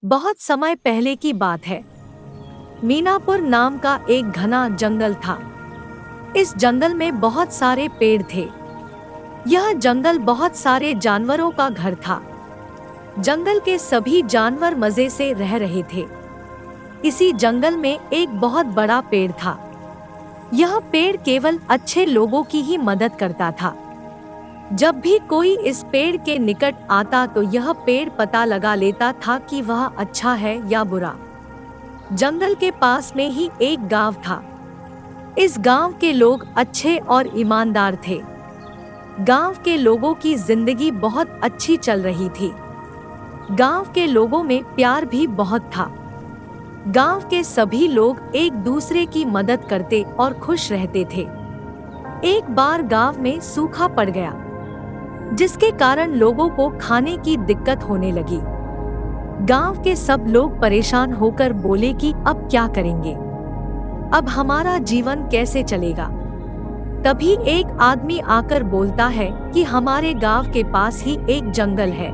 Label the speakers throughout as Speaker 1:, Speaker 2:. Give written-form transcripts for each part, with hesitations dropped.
Speaker 1: बहुत समय पहले की बात है। मीनापुर नाम का एक घना जंगल था। इस जंगल में बहुत सारे पेड़ थे। यह जंगल बहुत सारे जानवरों का घर था। जंगल के सभी जानवर मजे से रह रहे थे। इसी जंगल में एक बहुत बड़ा पेड़ था। यह पेड़ केवल अच्छे लोगों की ही मदद करता था। जब भी कोई इस पेड़ के निकट आता तो यह पेड़ पता लगा लेता था कि वह अच्छा है या बुरा। जंगल के पास में ही एक गांव था। इस गांव के लोग अच्छे और ईमानदार थे। गांव के लोगों की जिंदगी बहुत अच्छी चल रही थी। गांव के लोगों में प्यार भी बहुत था। गांव के सभी लोग एक दूसरे की मदद करते और खुश रहते थे। एक बार गांव में सूखा पड़ गया, जिसके कारण लोगों को खाने की दिक्कत होने लगी। गांव के सब लोग परेशान होकर बोले कि अब क्या करेंगे, अब हमारा जीवन कैसे चलेगा। तभी एक आदमी आकर बोलता है कि हमारे गांव के पास ही एक जंगल है,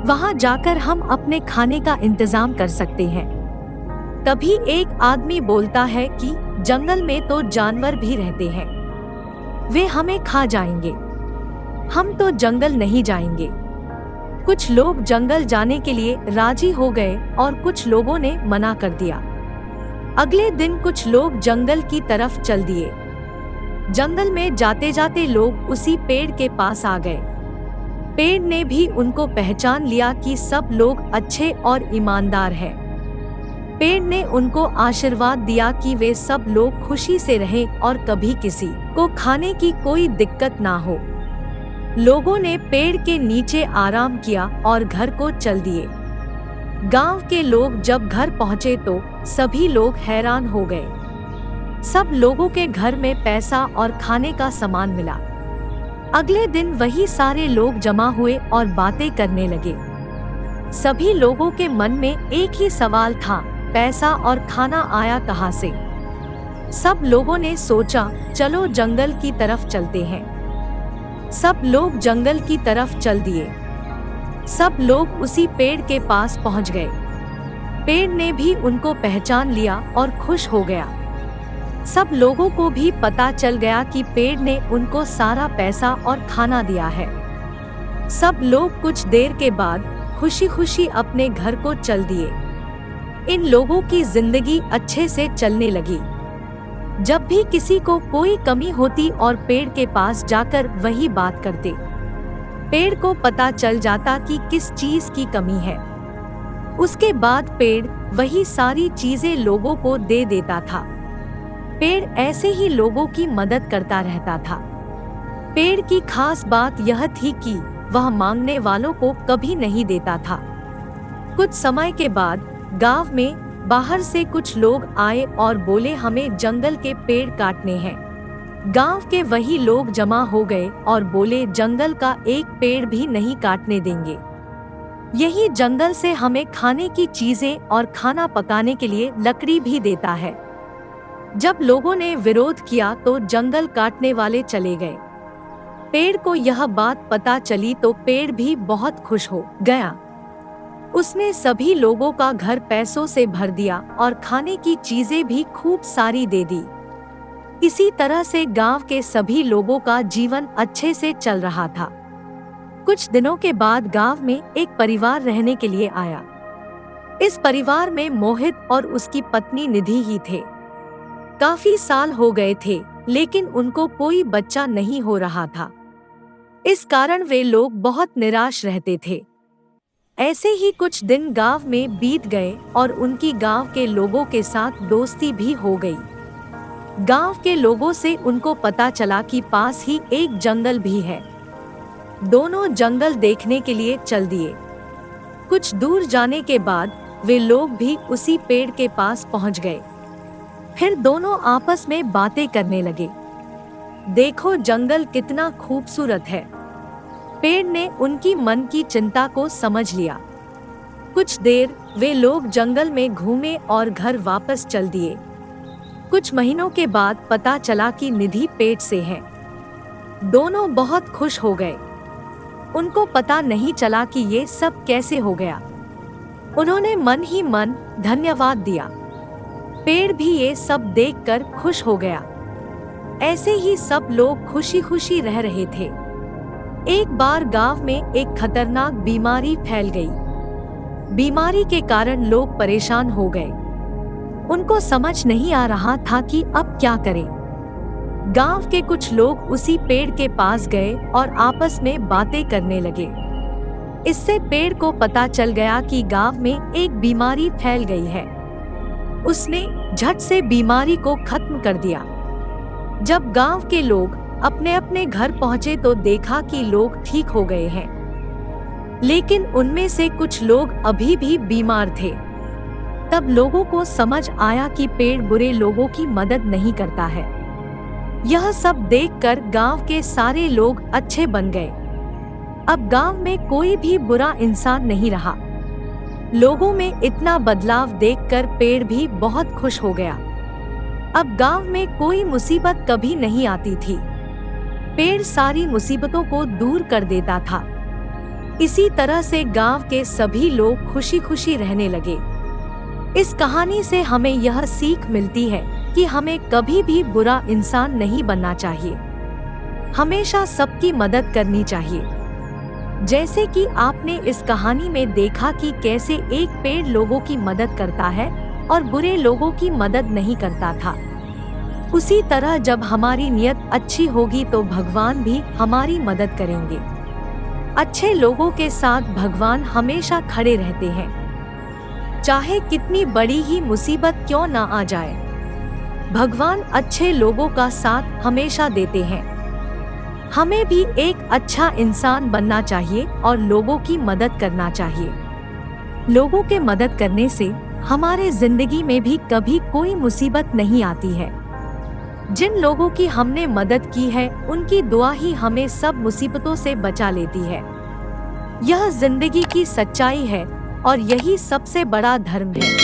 Speaker 1: वहां जाकर हम अपने खाने का इंतजाम कर सकते हैं। तभी एक आदमी बोलता है कि जंगल में तो जानवर भी रहते हैं, वे हमें खा जाएंगे, हम तो जंगल नहीं जाएंगे। कुछ लोग जंगल जाने के लिए राजी हो गए और कुछ लोगों ने मना कर दिया। अगले दिन कुछ लोग जंगल की तरफ चल दिए। जंगल में जाते जाते लोग उसी पेड़ के पास आ गए। पेड़ ने भी उनको पहचान लिया कि सब लोग अच्छे और ईमानदार हैं। पेड़ ने उनको आशीर्वाद दिया कि वे सब लोग खुशी से रहें और कभी किसी को खाने की कोई दिक्कत ना हो। लोगों ने पेड़ के नीचे आराम किया और घर को चल दिए। गांव के लोग जब घर पहुंचे तो सभी लोग हैरान हो गए। सब लोगों के घर में पैसा और खाने का सामान मिला। अगले दिन वही सारे लोग जमा हुए और बातें करने लगे। सभी लोगों के मन में एक ही सवाल था, पैसा और खाना आया कहां से। सब लोगों ने सोचा, चलो जंगल की तरफ चलते हैं। सब लोग जंगल की तरफ चल दिए। सब लोग उसी पेड़ के पास पहुंच गए। पेड़ ने भी उनको पहचान लिया और खुश हो गया। सब लोगों को भी पता चल गया कि पेड़ ने उनको सारा पैसा और खाना दिया है। सब लोग कुछ देर के बाद खुशी खुशी अपने घर को चल दिए। इन लोगों की जिंदगी अच्छे से चलने लगी। जब भी किसी को कोई कमी होती और पेड़ के पास जाकर वही बात करते, पेड़ को पता चल जाता कि किस चीज की कमी है। उसके बाद पेड़ वही सारी चीजें लोगों को दे देता था। पेड़ ऐसे ही लोगों की मदद करता रहता था। पेड़ की खास बात यह थी कि वह मांगने वालों को कभी नहीं देता था। कुछ समय के बाद गांव में बाहर से कुछ लोग आए और बोले, हमें जंगल के पेड़ काटने हैं। गांव के वही लोग जमा हो गए और बोले, जंगल का एक पेड़ भी नहीं काटने देंगे। यही जंगल से हमें खाने की चीजें और खाना पकाने के लिए लकड़ी भी देता है। जब लोगों ने विरोध किया तो जंगल काटने वाले चले गए। पेड़ को यह बात पता चली तो पेड़ भी बहुत खुश हो गया। उसने सभी लोगों का घर पैसों से भर दिया और खाने की चीजें भी खूब सारी दे दी। इसी तरह से गांव के सभी लोगों का जीवन अच्छे से चल रहा था। कुछ दिनों के बाद गांव में एक परिवार रहने के लिए आया। इस परिवार में मोहित और उसकी पत्नी निधि ही थे। काफी साल हो गए थे, लेकिन उनको कोई बच्चा नहीं हो रहा था। इस कारण वे लोग बहुत निराश रहते थे। ऐसे ही कुछ दिन गांव में बीत गए और उनकी गांव के लोगों के साथ दोस्ती भी हो गई। गांव के लोगों से उनको पता चला कि पास ही एक जंगल भी है। दोनों जंगल देखने के लिए चल दिए। कुछ दूर जाने के बाद वे लोग भी उसी पेड़ के पास पहुंच गए। फिर दोनों आपस में बातें करने लगे। देखो जंगल कितना खूबसूरत है। पेड़ ने उनकी मन की चिंता को समझ लिया। कुछ देर वे लोग जंगल में घूमे और घर वापस चल दिए। कुछ महीनों के बाद पता चला कि निधि पेट से है। दोनों बहुत खुश हो गए। उनको पता नहीं चला कि ये सब कैसे हो गया। उन्होंने मन ही मन धन्यवाद दिया। पेड़ भी ये सब देखकर खुश हो गया। ऐसे ही सब लोग खुशी खुशी रह रहे थे। एक बार गांव में एक खतरनाक बीमारी फैल गई। बीमारी के कारण लोग परेशान हो गए। उनको समझ नहीं आ रहा था कि अब क्या करें। गांव के कुछ लोग उसी पेड़ के पास गए और आपस में बातें करने लगे। इससे पेड़ को पता चल गया कि गांव में एक बीमारी फैल गई है। उसने झट से बीमारी को खत्म कर दिया। जब गांव के लोग अपने अपने घर पहुंचे तो देखा कि लोग ठीक हो गए हैं, लेकिन उनमें से कुछ लोग अभी भी बीमार थे। तब लोगों को समझ आया कि पेड़ बुरे लोगों की मदद नहीं करता है। यह सब देखकर गांव के सारे लोग अच्छे बन गए। अब गांव में कोई भी बुरा इंसान नहीं रहा। लोगों में इतना बदलाव देखकर पेड़ भी बहुत खुश हो गया। अब गांव में कोई मुसीबत कभी नहीं आती थी। पेड़ सारी मुसीबतों को दूर कर देता था। इसी तरह से गांव के सभी लोग खुशी खुशी रहने लगे। इस कहानी से हमें यह सीख मिलती है कि हमें कभी भी बुरा इंसान नहीं बनना चाहिए। हमेशा सबकी मदद करनी चाहिए। जैसे कि आपने इस कहानी में देखा कि कैसे एक पेड़ लोगों की मदद करता है और बुरे लोगों की मदद नहीं करता था। उसी तरह जब हमारी नियत अच्छी होगी तो भगवान भी हमारी मदद करेंगे। अच्छे लोगों के साथ भगवान हमेशा खड़े रहते हैं, चाहे कितनी बड़ी ही मुसीबत क्यों ना आ जाए। भगवान अच्छे लोगों का साथ हमेशा देते हैं। हमें भी एक अच्छा इंसान बनना चाहिए और लोगों की मदद करना चाहिए। लोगों के मदद करने से हमारे जिंदगी में भी कभी कोई मुसीबत नहीं आती है। जिन लोगों की हमने मदद की है उनकी दुआ ही हमें सब मुसीबतों से बचा लेती है। यह जिंदगी की सच्चाई है और यही सबसे बड़ा धर्म है।